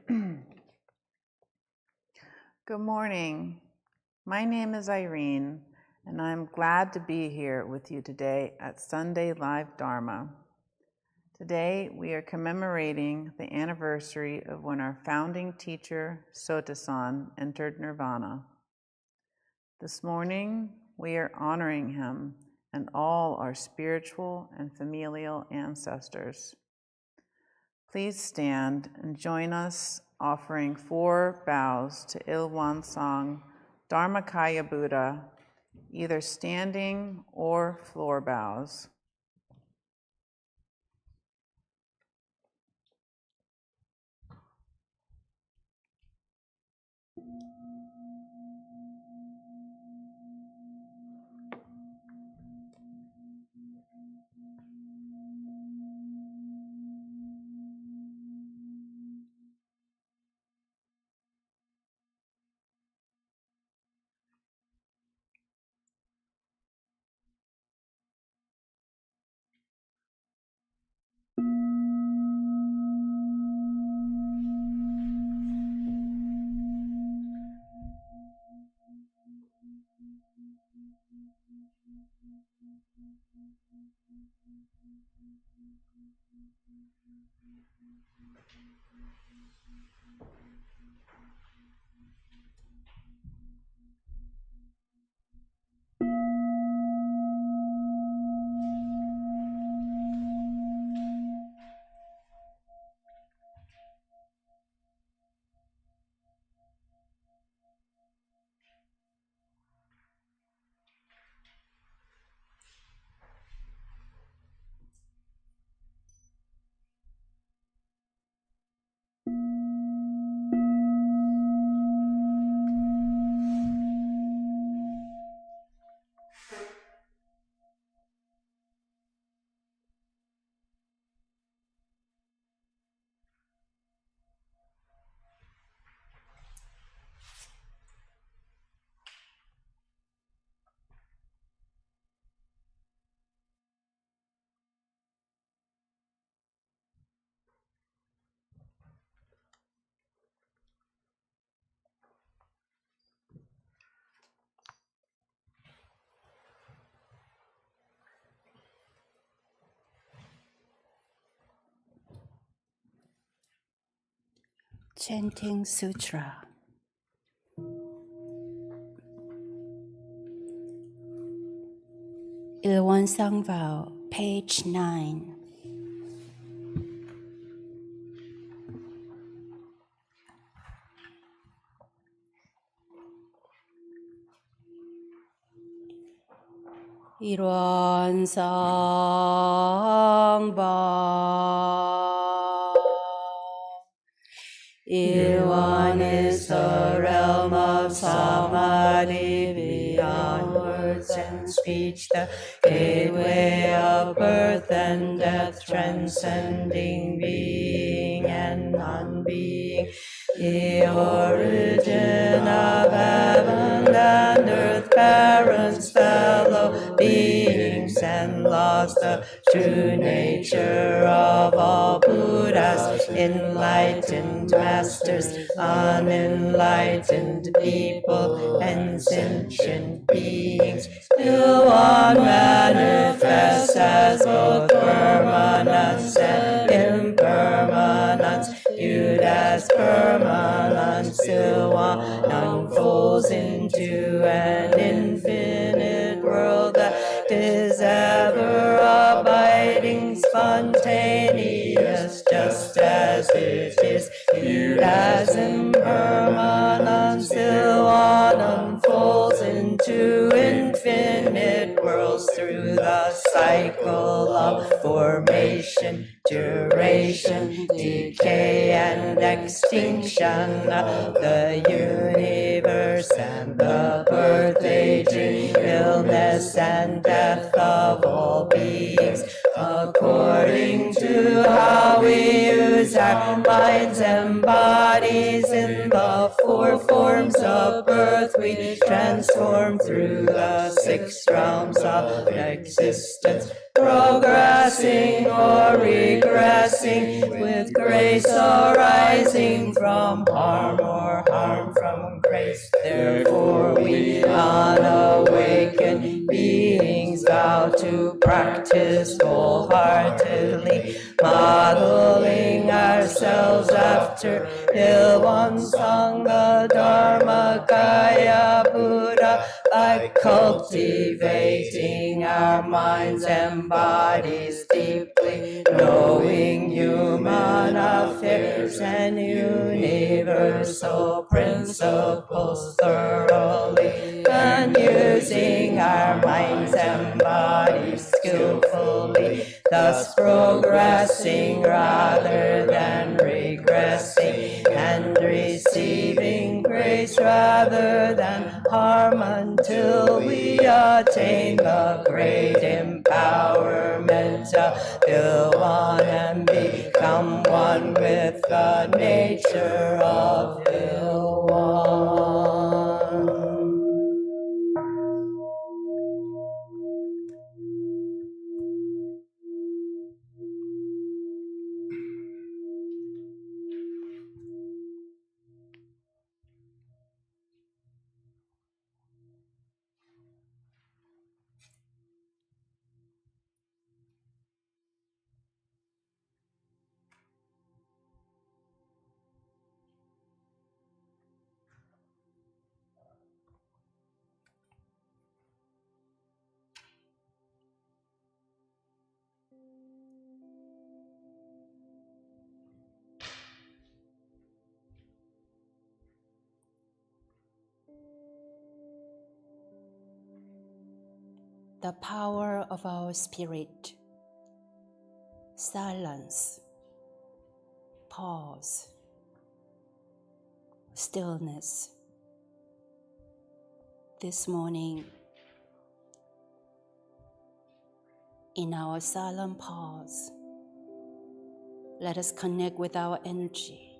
Good morning. My name is Irene, and I'm glad to be here with you today at Sunday Live Dharma. Today, we are commemorating the anniversary of when our founding teacher, Sotaesan, entered Nirvana. This morning, we are honoring him and all our spiritual and familial ancestors. Please stand and join us offering 4 bows to Ilwan Song Dharmakaya Buddha, either standing or floor bows. Chanting Sutra. Ilwan Sangvow, page 9. Ilwan Sangvow. Ilwan is the realm of samadhi beyond words and speech, the gateway of birth and death, transcending being and non-being, the origin of heaven and earth, parents, fellow beings, and laws, the true nature of all Buddhas, enlightened masters, unenlightened people, and sentient beings. Ilwan manifests as both permanence and impermanence, viewed as permanence. Ilwan unfolds into an infinite world that is ever abiding, spontaneous, just as it is viewed as impermanence. Ilwan unfolds into infinite worlds through the cycle of formation, duration, decay, and extinction of the universe, and the birth, aging, illness, and death of all beings. according to how we use our minds and bodies in the four forms of birth, we transform through the 6 realms of existence, progressing or regressing, with grace arising from harm or harm from grace. Therefore we unawakened beings vow to practice wholeheartedly, modeling ourselves after Ilwan Sangha Dharmakaya Buddha, by cultivating our minds and bodies deeply, knowing human affairs and universal principles thoroughly, and using our minds and bodies skillfully, thus progressing rather than regressing, and receiving grace rather than harm, until we attain the great empowerment of Ilwan and become one with the nature of Ilwan. The power of our spirit, silence, pause, stillness. This morning, in our silent pause, let us connect with our energy,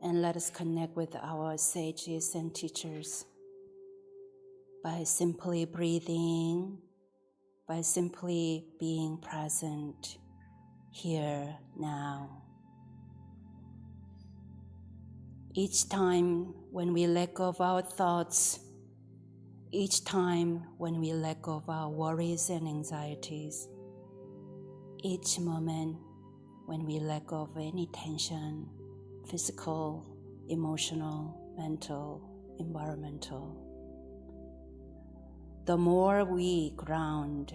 and let us connect with our sages and teachers by simply breathing, by simply being present here now. Each time when we let go of our thoughts, each time when we let go of our worries and anxieties, each moment when we let go of any tension, physical, emotional, mental, environmental, the more we ground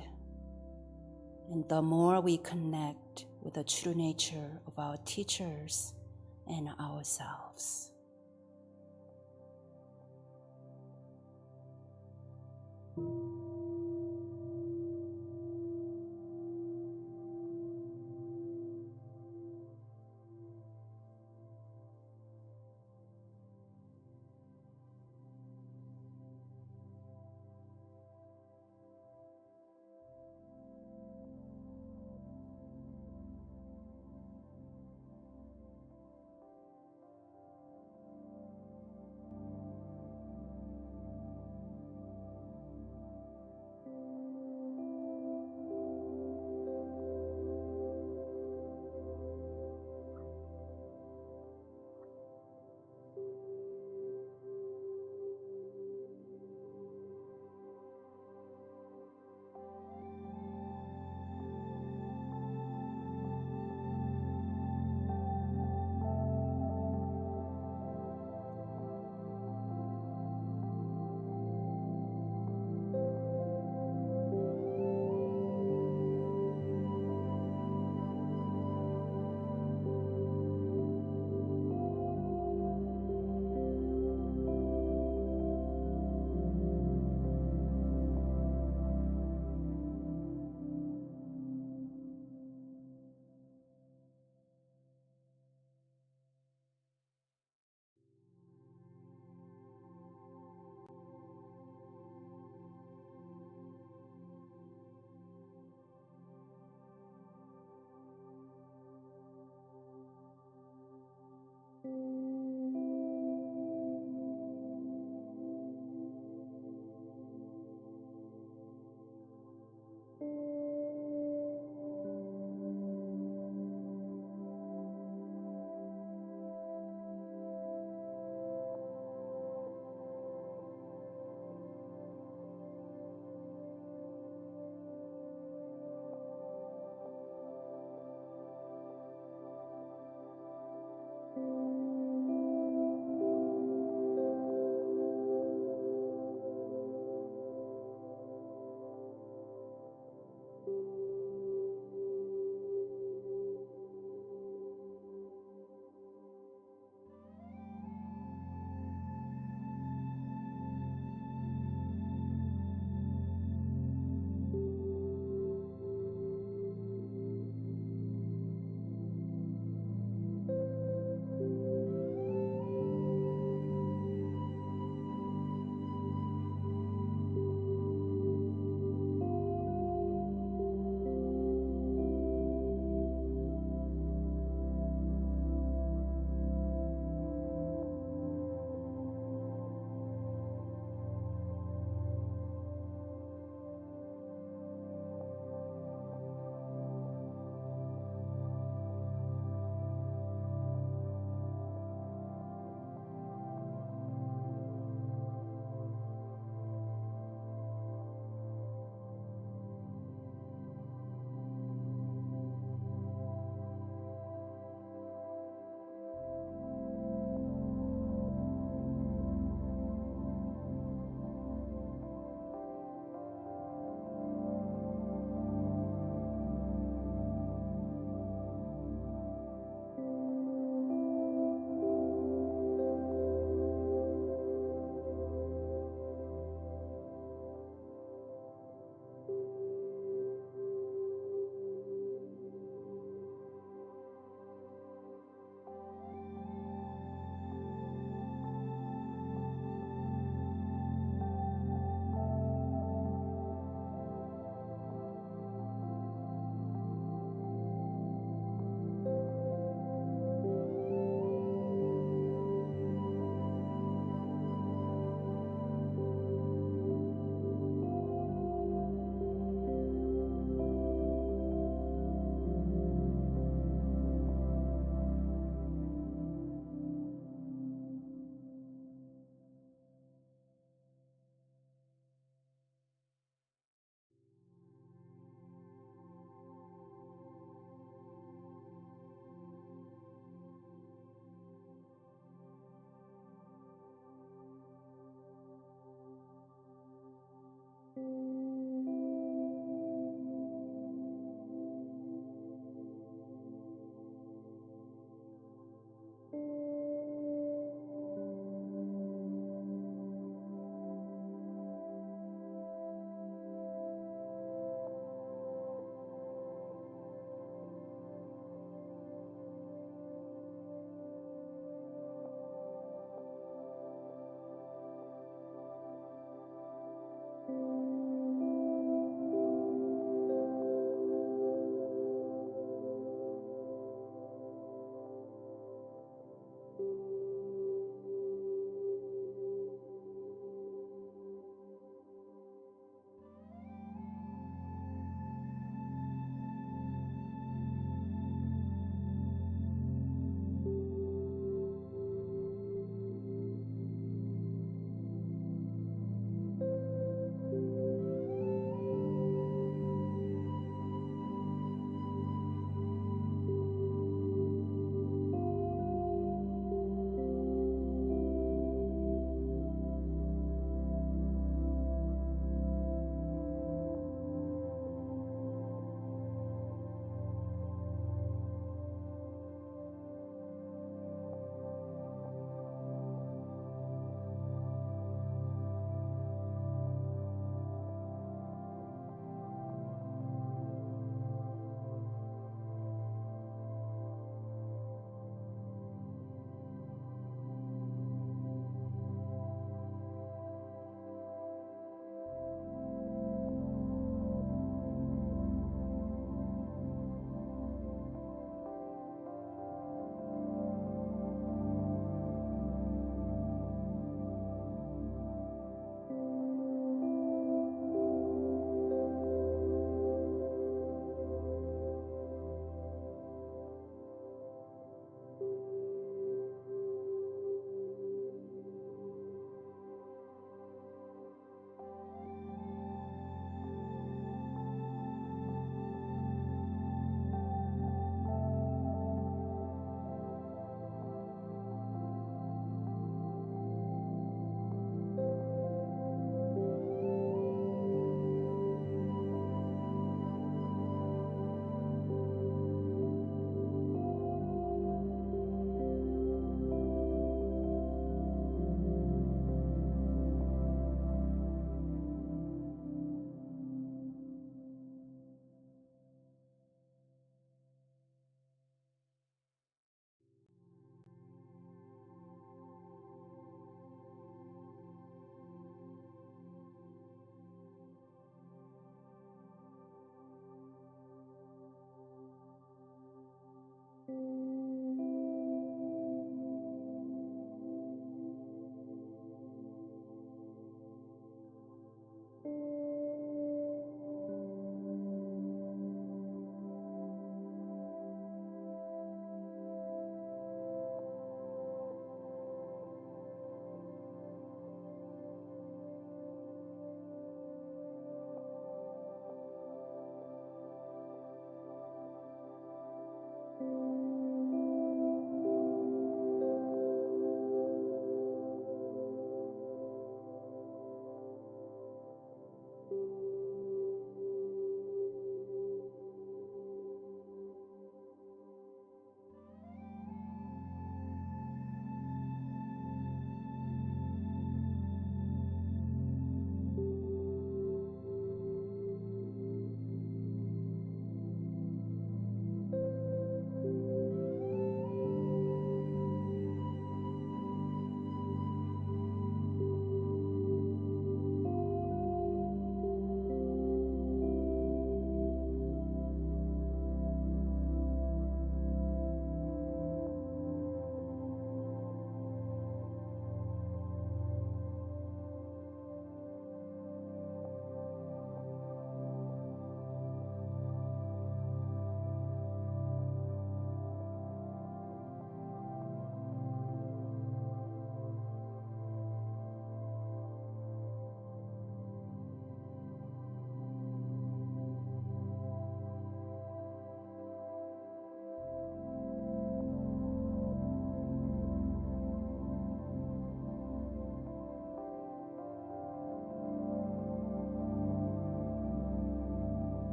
and the more we connect with the true nature of our teachers and ourselves.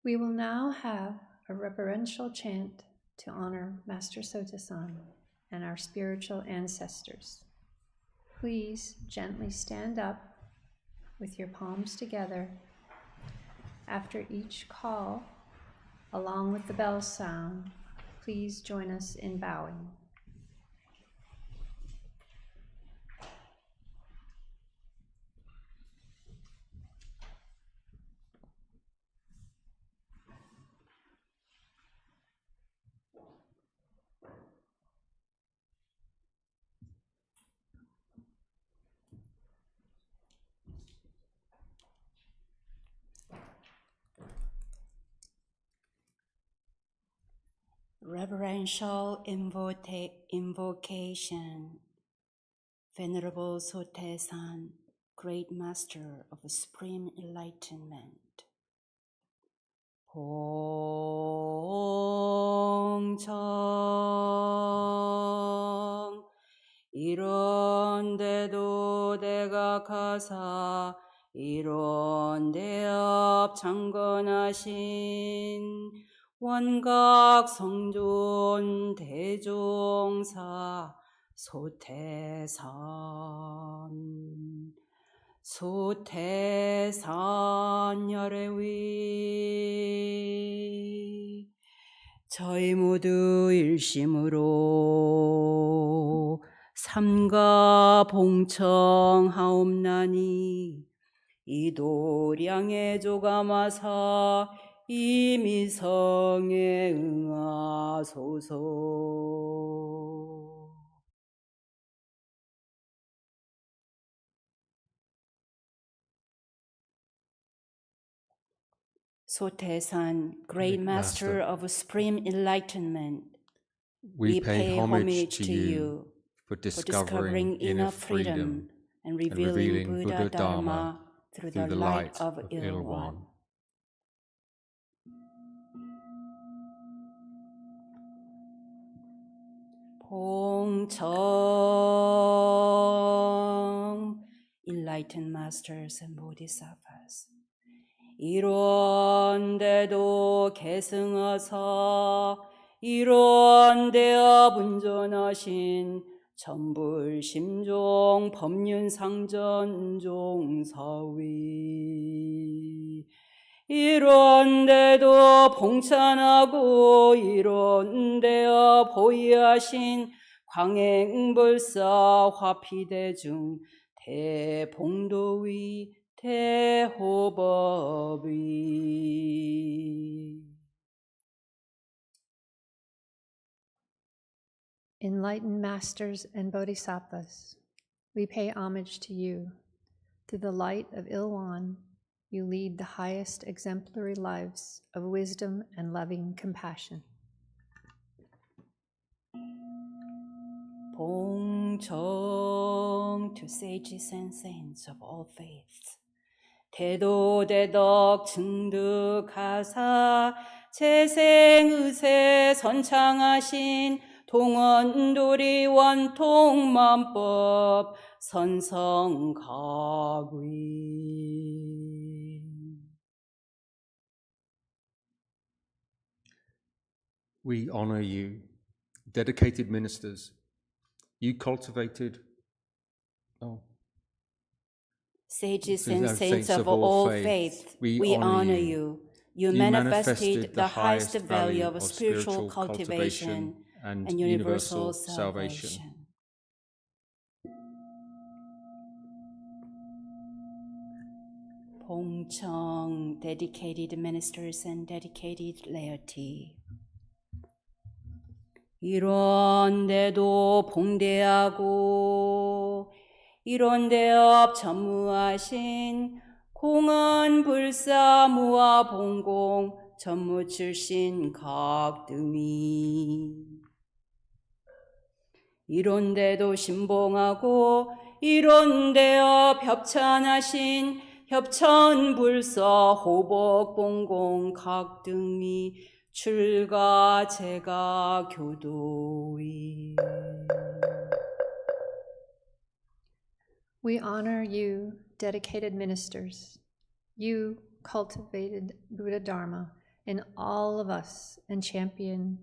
We will now have a reverential chant to honor Master Sotaesan and our spiritual ancestors. Please gently stand up with your palms together. After each call, along with the bell sound, please join us in bowing. Reverential invocation. Venerable Sotaesan, Great Master of Supreme Enlightenment. 봉청 이런데도 내가 가사 이런데업 창건하신 원각 성존 대종사 소태산 열애위 저희 모두 일심으로 삼가 봉청하옵나니 이도량의 조가마사 이미성에 응하소서. Sotaesan, Great Master of Supreme Enlightenment, we pay homage to you for discovering inner freedom and revealing Buddha Dharma through the light of Ilwan. 봉청, enlightened masters and bodhisattvas. 이런데도 계승하사 이런데업 운전하신 전불심종 법륜상전종사위 이런데도 봉찬하고 이런데업 보이하신 광행불사 화피대중 대봉도위 대호법위. Enlightened masters and bodhisattvas, we pay homage to you. Through the light of Ilwan, you lead the highest exemplary lives of wisdom and loving compassion. 봉청 to sages and saints of all faiths. 대도대덕 증득하사 재생의세 선창하신 동원도리 원통만법 선성가귀. We honor you, dedicated ministers. You cultivated sages and saints of all faith, we honor you. You manifested the highest value of spiritual cultivation and universal salvation. 봉청, dedicated ministers and dedicated laity. 이런데도 봉대하고 이런데업 전무하신 공언불사 무아봉공 전무 출신 각등이 이런데도 신봉하고 이런데업 협찬하신 협천불사 호복봉공 각등이 출가 제가 교도위. We honor you, dedicated ministers. You cultivated Buddha Dharma in all of us and championed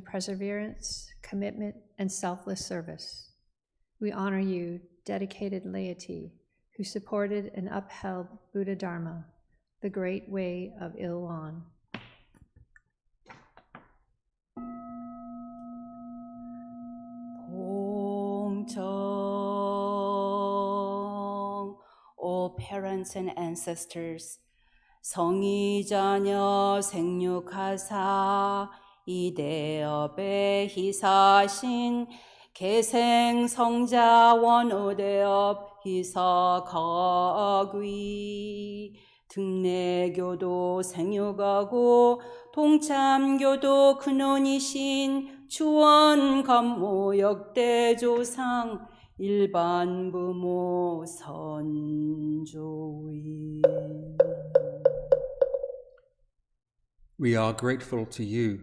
perseverance, commitment, and selfless service. We honor you, dedicated laity, who supported and upheld Buddha Dharma, the great way of Ilwan. All parents and ancestors, 성이 자녀 생육하사 이대업에 희사신 계생성자 원오대업 희사가귀 등내교도 생육하고 동참교도 근원이신 주원감모 역대조상 일반 부모 선조위. We are grateful to you,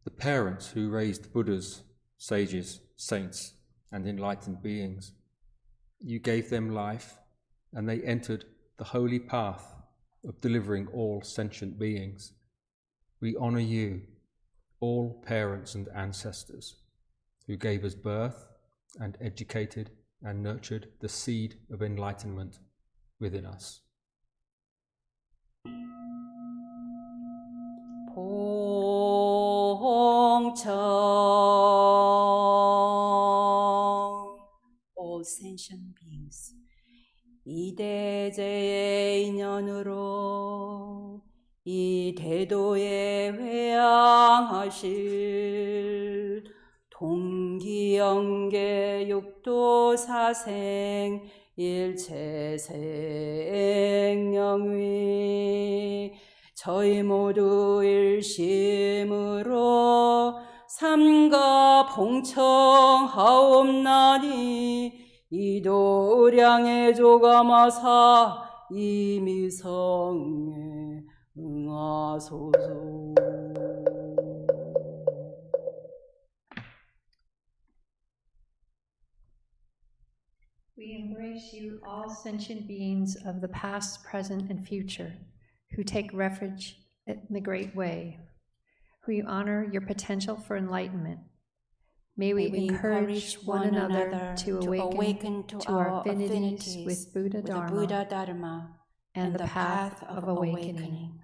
the parents who raised Buddhas, sages, saints, and enlightened beings. You gave them life, and they entered the holy path of delivering all sentient beings. We honor you, all parents and ancestors, who gave us birth and educated and nurtured the seed of enlightenment within us. All sentient beings, 이 대제의 인연으로 이 대도에 회양하실 동기영계 육도사생 일체생영위 저희 모두 일심으로 삼가 봉청하옵나니 이도량의 조감하사 이미성에 응하소서. We embrace you, all sentient beings of the past, present, and future, who take refuge in the Great Way, who honor your potential for enlightenment. May we encourage one another to awaken to our affinities with Buddha Dharma and the path of awakening.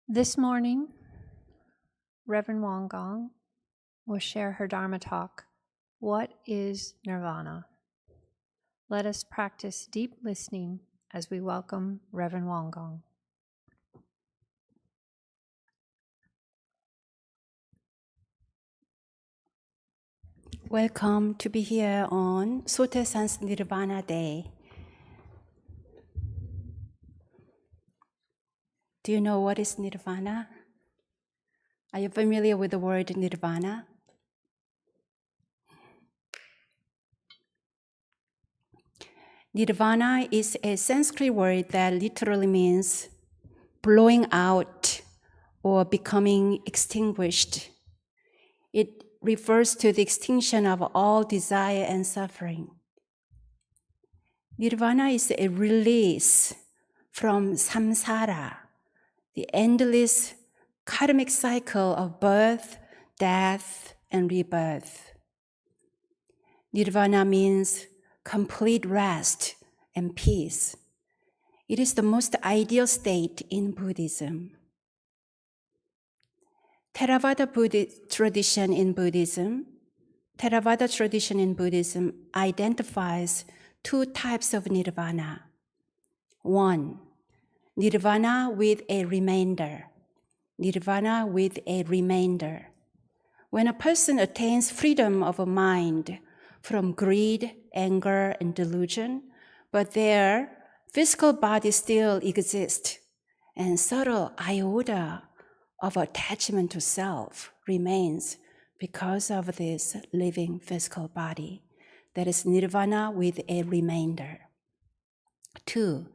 This morning, Reverend Won Gong will share her Dharma Talk, What is Nirvana? Let us practice deep listening as we welcome Reverend Won Gong. Welcome to be here on Sotaesan's Nirvana Day. Do you know what is Nirvana? Are you familiar with the word Nirvana? Nirvana is a Sanskrit word that literally means blowing out or becoming extinguished. It refers to the extinction of all desire and suffering. Nirvana is a release from samsara, the endless karmic cycle of birth, death, and rebirth. Nirvana means complete rest and peace. It is the most ideal state in Buddhism. Theravada tradition in Buddhism identifies two types of nirvana. One, nirvana with a remainder. Nirvana with a remainder. When a person attains freedom of mind from greed, anger, and delusion, but their physical body still exists, and subtle iota of attachment to self remains because of this living physical body. That is nirvana with a remainder. Two,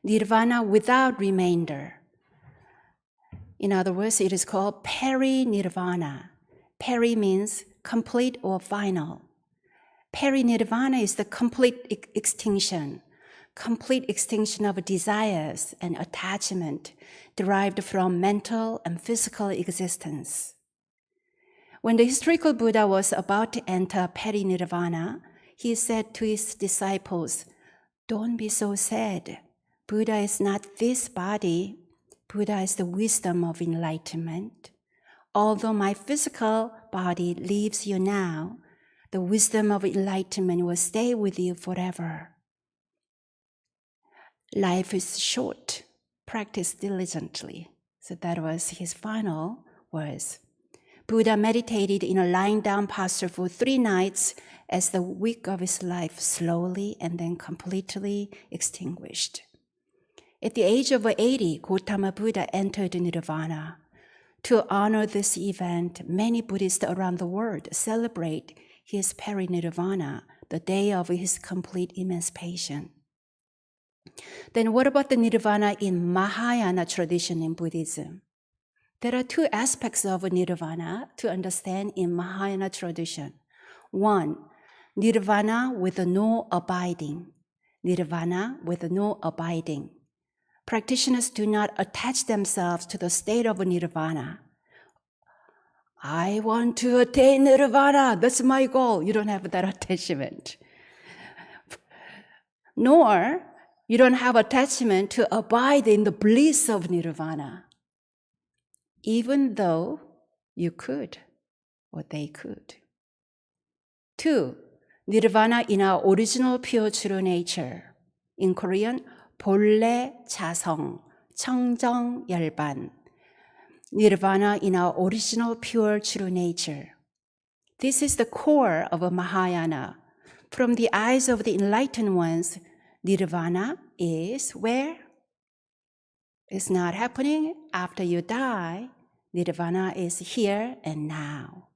nirvana without remainder. In other words, it is called peri-nirvana. Peri means complete or final. Peri-nirvana is the complete extinction of desires and attachment derived from mental and physical existence. When the historical Buddha was about to enter peri-nirvana, he said to his disciples, "Don't be so sad. Buddha is not this body. Buddha is the wisdom of enlightenment. Although my physical body leaves you now, the wisdom of enlightenment will stay with you forever. Life is short. Practice diligently." So that was his final words. Buddha meditated in a lying down posture for 3 nights as the wick of his life slowly and then completely extinguished. At the age of 80, Gautama Buddha entered Nirvana. To honor this event, many Buddhists around the world celebrate his peri-nirvana, the day of his complete emancipation. Then what about the nirvana in Mahayana tradition in Buddhism? There are 2 aspects of nirvana to understand in Mahayana tradition. One, nirvana with no abiding. Nirvana with no abiding. Practitioners do not attach themselves to the state of nirvana. I want to attain nirvana, that's my goal. You don't have that attachment. Nor you don't have attachment to abide in the bliss of nirvana, even though you could or they could. 2, nirvana in our original pure true nature. In Korean, 본래 자성, 청정 열반. Nirvana in our original pure true nature. This is the core of a Mahayana. From the eyes of the enlightened ones, nirvana is where? It's not happening after you die. Nirvana is here and now.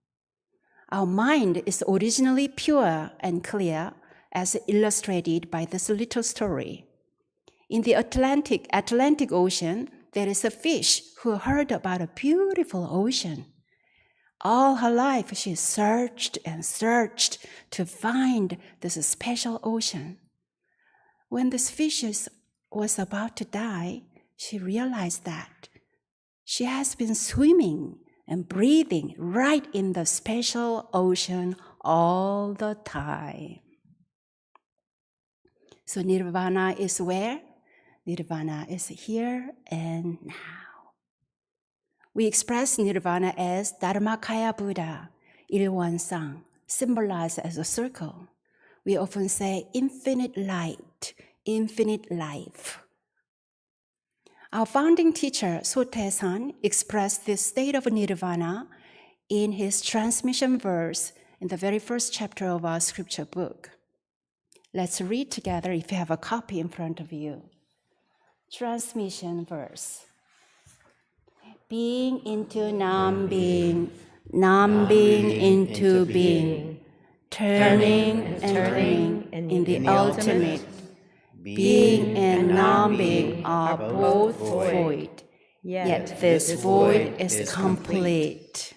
Our mind is originally pure and clear, as illustrated by this little story. In the Atlantic Ocean, there is a fish who heard about a beautiful ocean. All her life, she searched and searched to find this special ocean. When this fish was about to die, she realized that she has been swimming and breathing right in the special ocean all the time. So nirvana is where? Nirvana is here and now. We express nirvana as Dharmakaya Buddha, Ilwansang, symbolized as a circle. We often say infinite light, infinite life. Our founding teacher, Sotaesan, expressed this state of nirvana in his transmission verse in the very first chapter of our scripture book. Let's read together if you have a copy in front of you. Transmission verse. Being into non-being, non-being into being, turning and turning in the ultimate. Being and non-being are both void, yet this void is complete.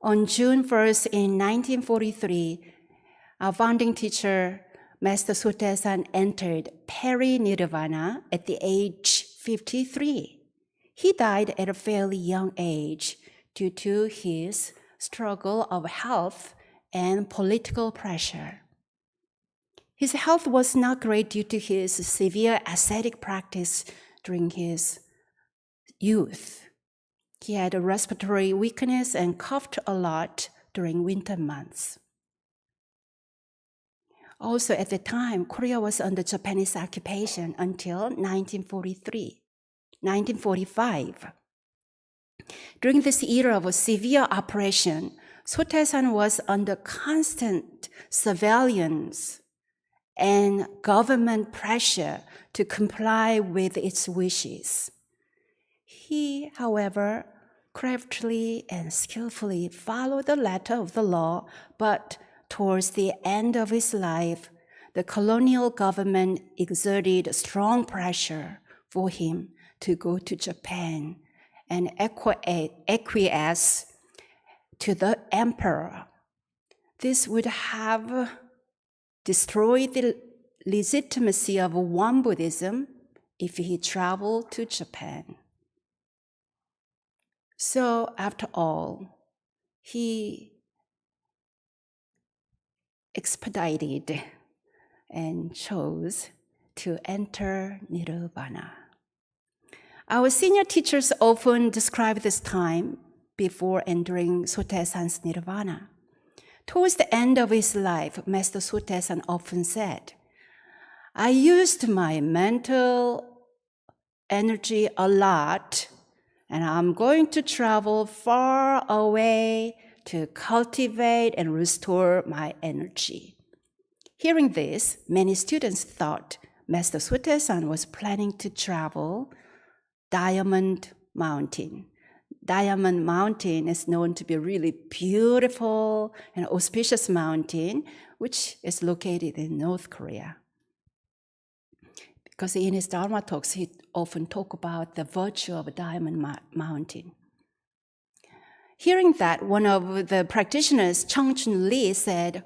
On June 1st in 1943, our founding teacher, Master Sotaesan, entered peri-nirvana at the age 53. He died at a fairly young age due to his struggle of health and political pressure. His health was not great due to his severe ascetic practice during his youth. He had a respiratory weakness and coughed a lot during winter months. Also, at the time, Korea was under Japanese occupation until 1945. During this era of severe oppression, Sotaesan was under constant surveillance and government pressure to comply with its wishes. He, however, craftily and skillfully followed the letter of the law, but towards the end of his life, the colonial government exerted strong pressure for him to go to Japan and acquiesce to the emperor. This would have destroyed the legitimacy of Won Buddhism if he traveled to Japan. So, after all, he expedited and chose to enter Nirvana. Our senior teachers often describe this time before entering Sotaesan's Nirvana. Towards the end of his life, Master Sotaesan often said, I used my mental energy a lot, and I'm going to travel far away to cultivate and restore my energy. Hearing this, many students thought Master Sotaesan was planning to travel Diamond Mountain. Diamond Mountain is known to be a really beautiful and auspicious mountain, which is located in North Korea. Because in his Dharma talks, he often talks about the virtue of Diamond Mountain. Hearing that, one of the practitioners, Changchun Li, said,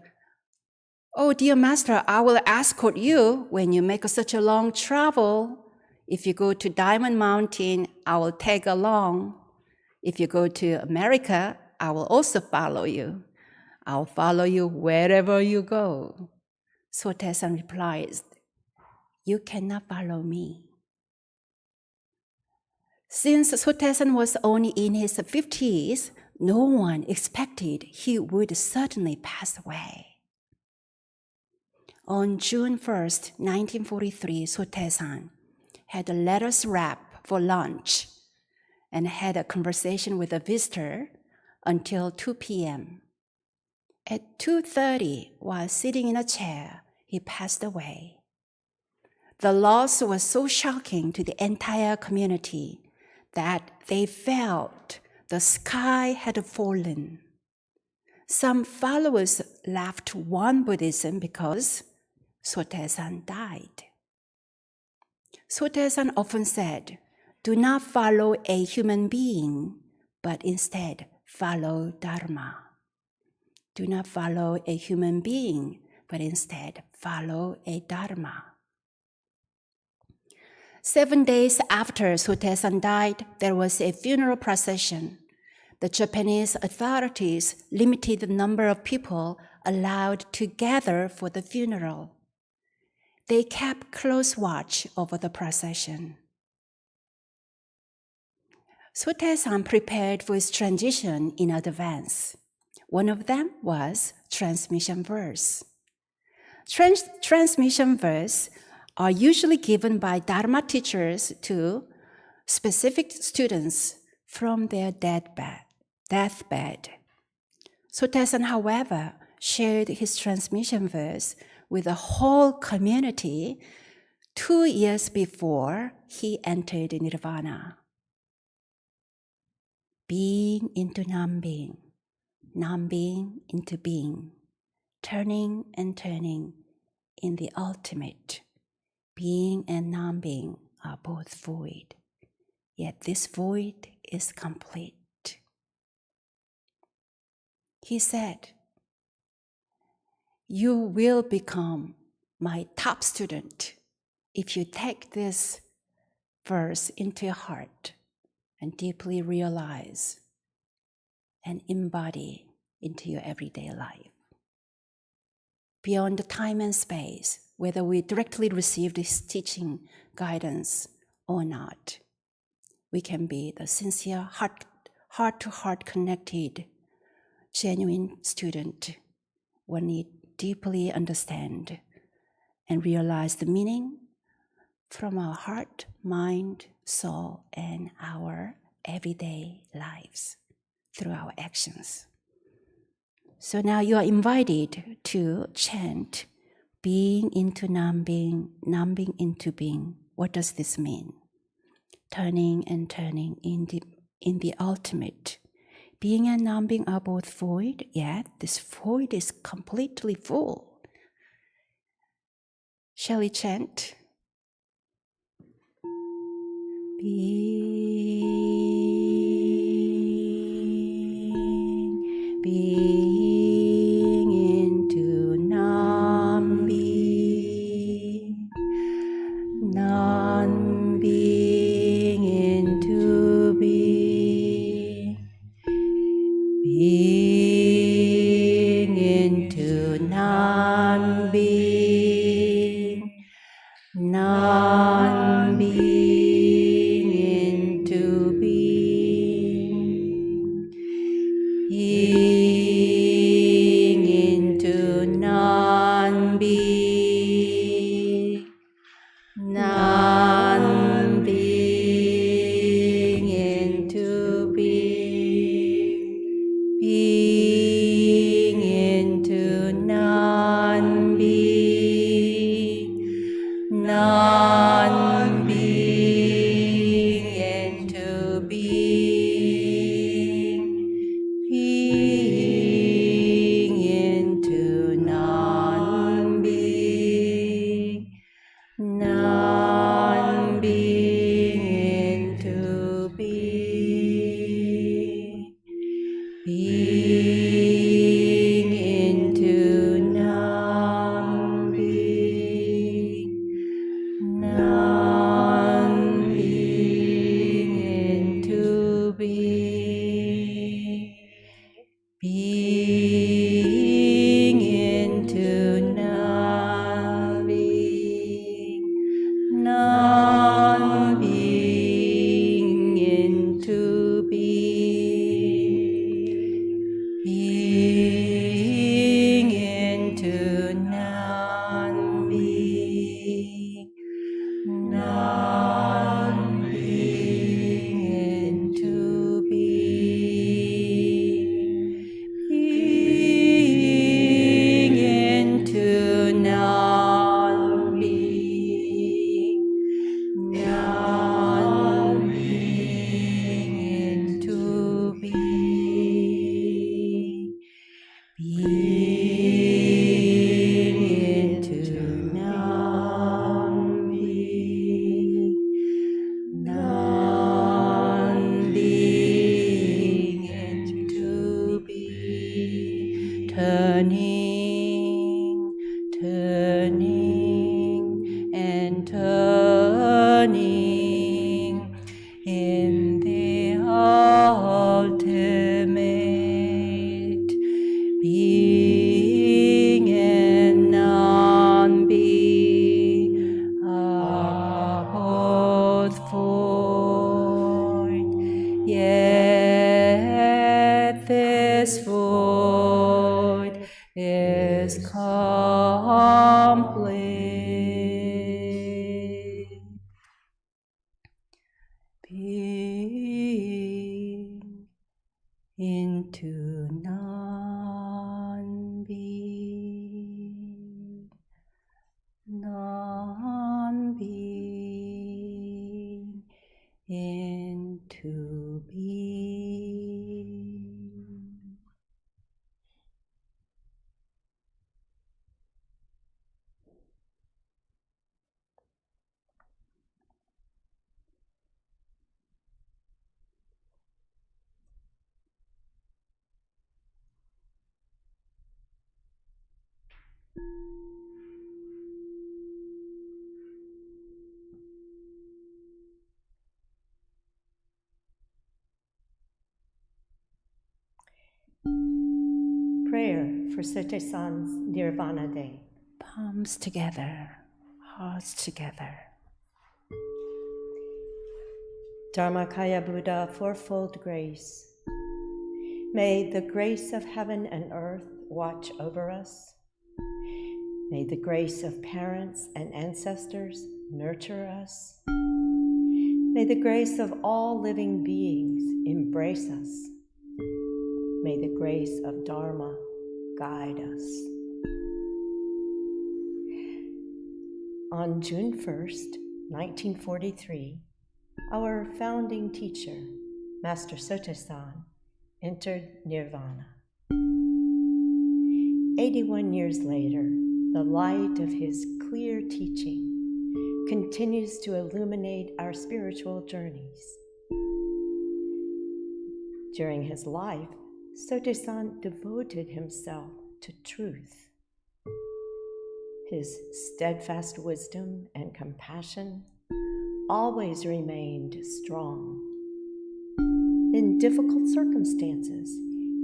Oh, dear master, I will escort you when you make such a long travel. If you go to Diamond Mountain, I will tag along. If you go to America, I will also follow you. I'll follow you wherever you go. Sotaesan replies, You cannot follow me. Since Sotaesan was only in his 50s, no one expected he would suddenly pass away. On June 1st, 1943, Sotaesan had a lettuce wrap for lunch and had a conversation with a visitor until 2 p.m. At 2:30, while sitting in a chair, he passed away. The loss was so shocking to the entire community that they felt the sky had fallen. Some followers left Won Buddhism because Sotaesan died. Sotaesan often said, Do not follow a human being, but instead follow Dharma. Do not follow a human being, but instead follow a Dharma. 7 days after Sotaesan died, there was a funeral procession. The Japanese authorities limited the number of people allowed to gather for the funeral. They kept close watch over the procession. Sotaesan prepared for his transition in advance. One of them was transmission verse. Transmission verse are usually given by Dharma teachers to specific students from their deathbed. Sotaesan, however, shared his transmission verse with the whole community 2 years before he entered Nirvana. Being into non-being, non-being into being, turning and turning in the ultimate. Being and non-being are both void, yet this void is complete. He said, "You will become my top student if you take this verse into your heart and deeply realize and embody into your everyday life. Beyond the time and space, whether we directly receive this teaching guidance or not, we can be the sincere, heart-to-heart connected, genuine student when we deeply understand and realize the meaning from our heart, mind, soul, and our everyday lives through our actions." So now you are invited to chant being into non-being, non-being into being. What does this mean? Turning and turning in the ultimate. Being and non-being are both void, yet this void is completely full. Shall we chant? Being into non-being, non-being into being, being into non-being, non-being into being, being into non-being, non-being into being, being into non-being, non-being into being, being into non-being, non-being into being, being into non-being, non-being into being, being into non-being, non-being Prayer for Sotaesan's Nirvana Day. Palms together, hearts together. Dharmakaya Buddha, fourfold grace. May the grace of heaven and earth watch over us. May the grace of parents and ancestors nurture us. May the grace of all living beings embrace us. May the grace of Dharma guide us. On June 1st, 1943, our founding teacher, Master Sotaesan, entered Nirvana. 81 years later, the light of his clear teaching continues to illuminate our spiritual journeys. During his life, Sotaesan devoted himself to truth. His steadfast wisdom and compassion always remained strong. In difficult circumstances,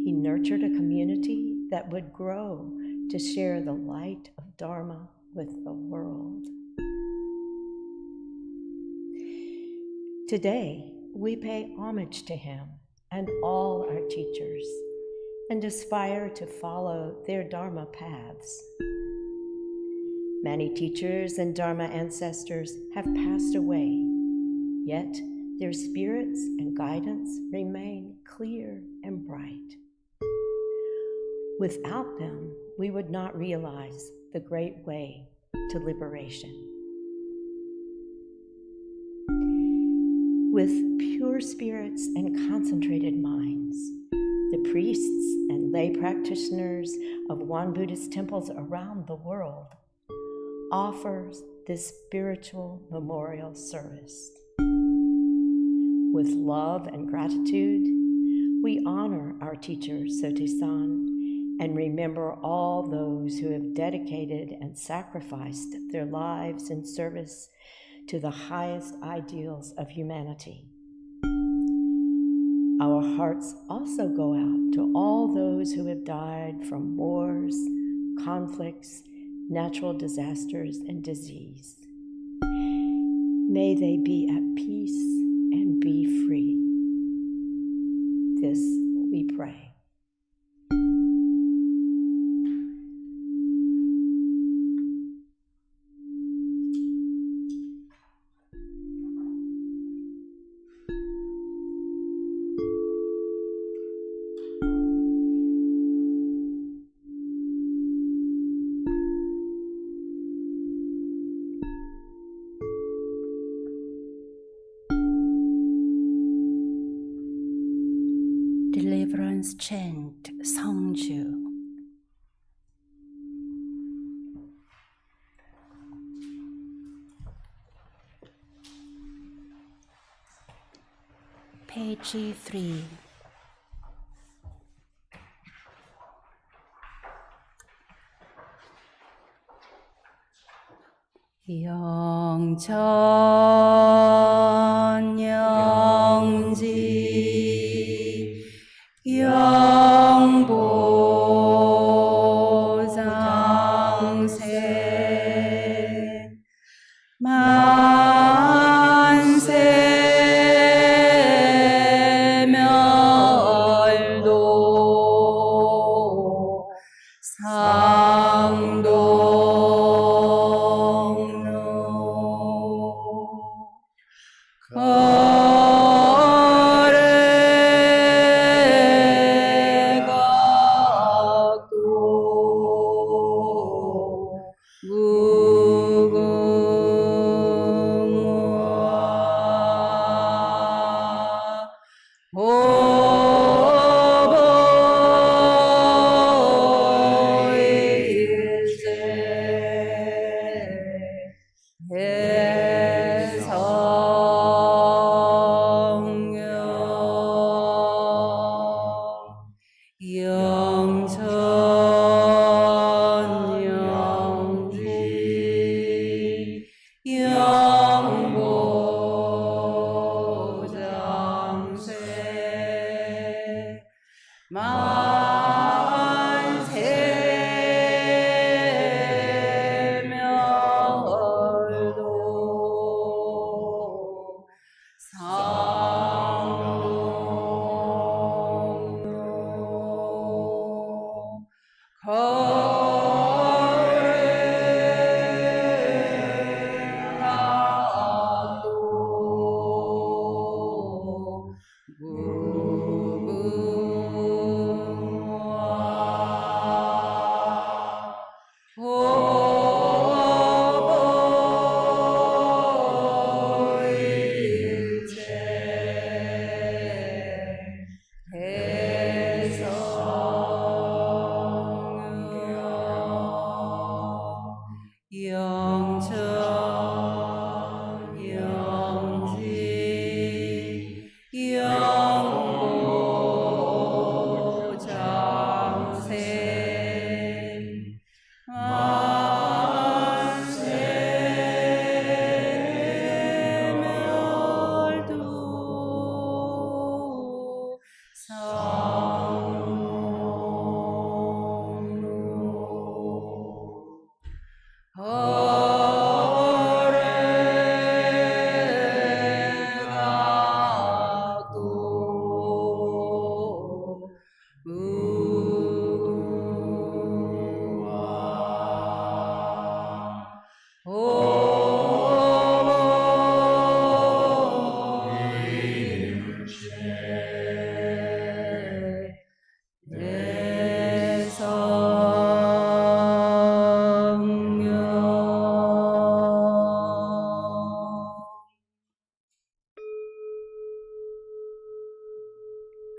he nurtured a community that would grow to share the light of Dharma with the world. Today, we pay homage to him and all our teachers and aspire to follow their Dharma paths. Many teachers and Dharma ancestors have passed away, yet their spirits and guidance remain clear and bright. Without them, we would not realize the great way to liberation. With pure spirits and concentrated minds, the priests and lay practitioners of Won Buddhist temples around the world offers this spiritual memorial service. With love and gratitude, we honor our teacher Sotaesan and remember all those who have dedicated and sacrificed their lives in service to the highest ideals of humanity. Our hearts also go out to all those who have died from wars, conflicts, natural disasters, and disease. May they be at peace and be free. This we pray. Deliverance chant, Songju. Page 3. 영천 영지 영보장세 만세멸도 영천 영보장세 만세멸도 상노 거래나도 무궁화 보일체 대성령 영천 영지 영보장생 만세멸도 상노 거래나도 무궁화 보일체 대성령.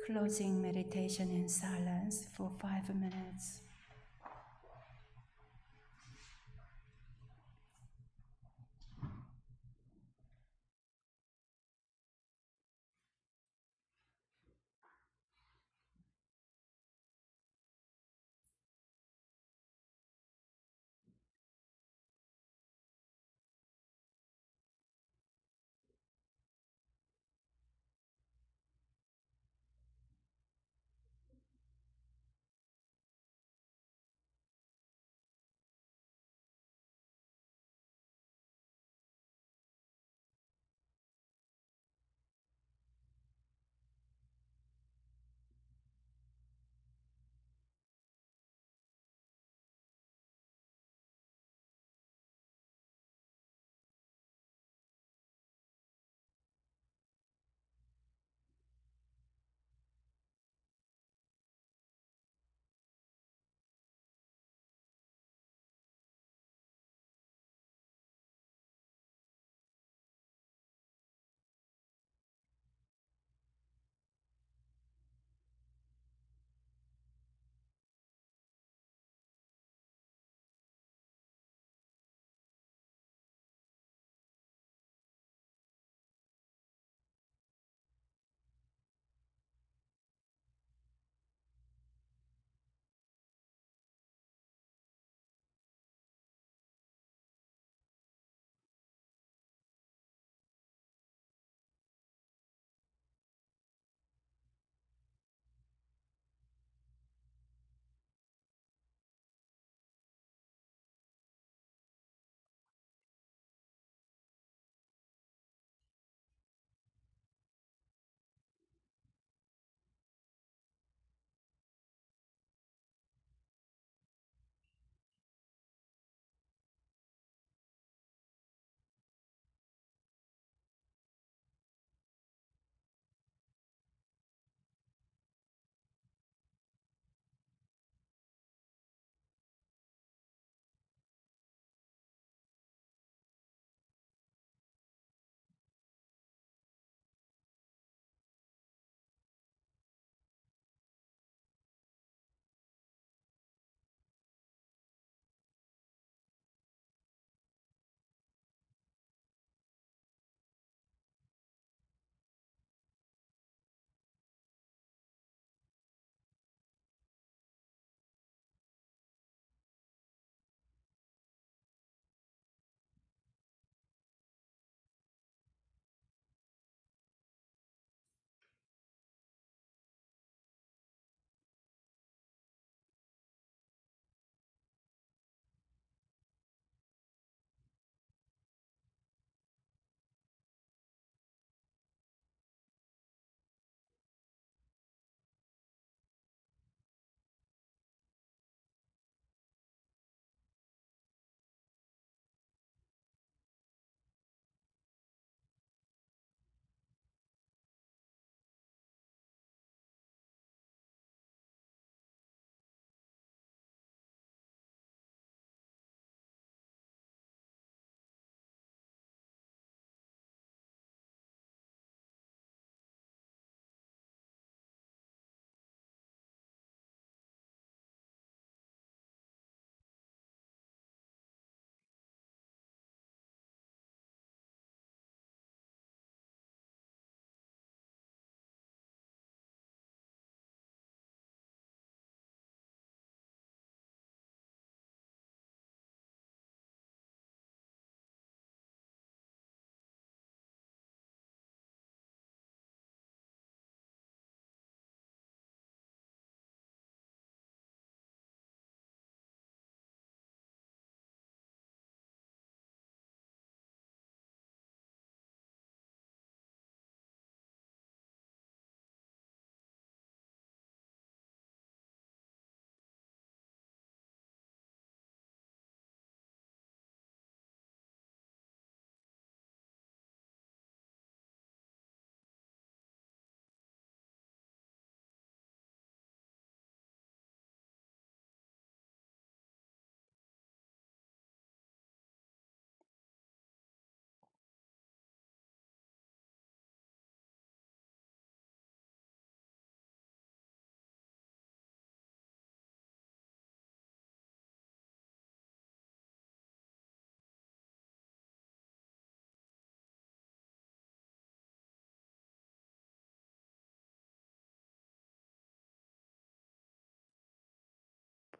Closing meditation in silence for 5 minutes.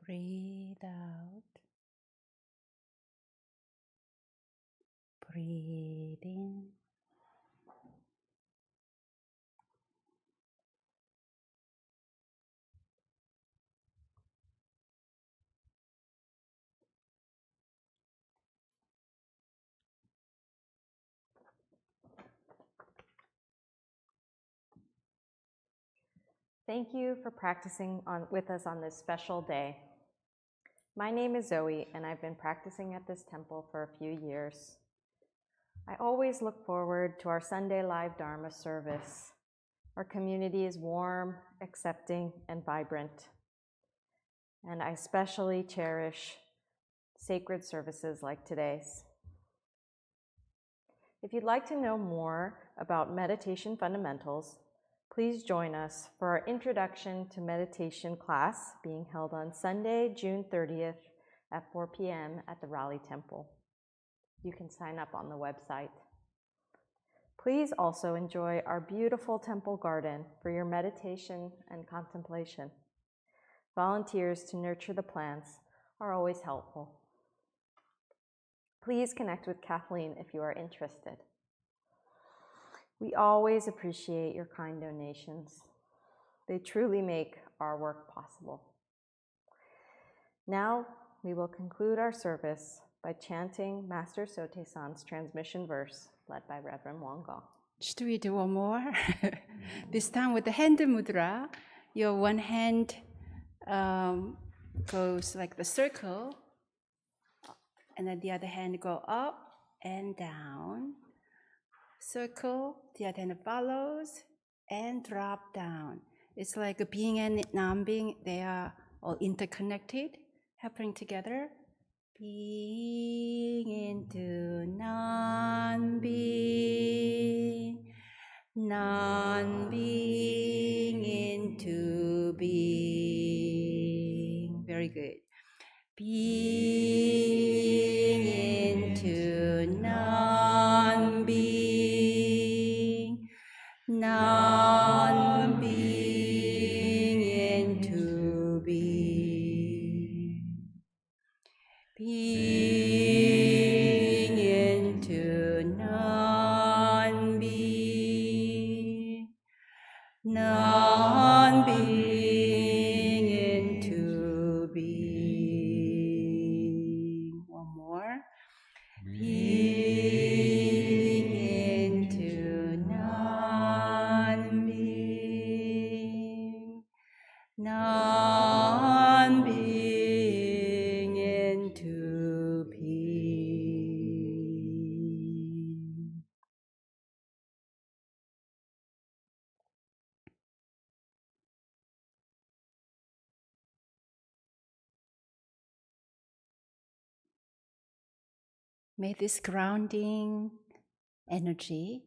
Breathe out. Breathe in. Thank you for practicing with us on this special day. My name is Zoe, and I've been practicing at this temple for a few years. I always look forward to our Sunday live Dharma service. Our community is warm, accepting, and vibrant. And I especially cherish sacred services like today's. If you'd like to know more about meditation fundamentals, please join us for our Introduction to Meditation class being held on Sunday, June 30th at 4 p.m. at the Raleigh Temple. You can sign up on the website. Please also enjoy our beautiful temple garden for your meditation and contemplation. Volunteers to nurture the plants are always helpful. Please connect with Kathleen if you are interested. We always appreciate your kind donations. They truly make our work possible. Now, we will conclude our service by chanting Master Sotaesan's transmission verse, led by Reverend Won Buddhist. Should we do one more? This time with the hand mudra. Your one hand goes like the circle, and then the other hand go up and down. Circle, the other hand follows, and drop down. It's like being and non-being, they are all interconnected, happening together. Being into non-being, non-being into being. Very good. Being into non-being, non-being into being. Being into non-being, non-being into being. One more. Being into non-being, non-being into being. May this grounding energy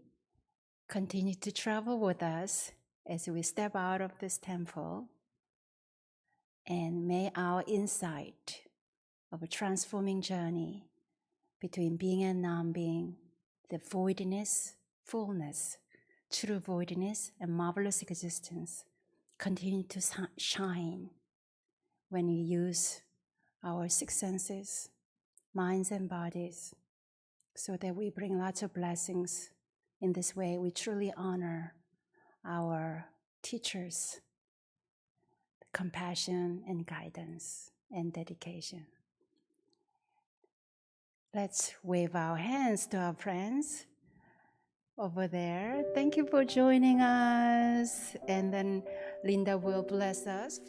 continue to travel with us as we step out of this temple, and may our insight of a transforming journey between being and non-being, the voidness, fullness, true voidness, and marvelous existence continue to shine when we use our six senses, minds and bodies, so that we bring lots of blessings. In this way, we truly honor our teachers, compassion and guidance and dedication. Let's wave our hands to our friends over there. Thank you for joining us. And then Linda will bless us.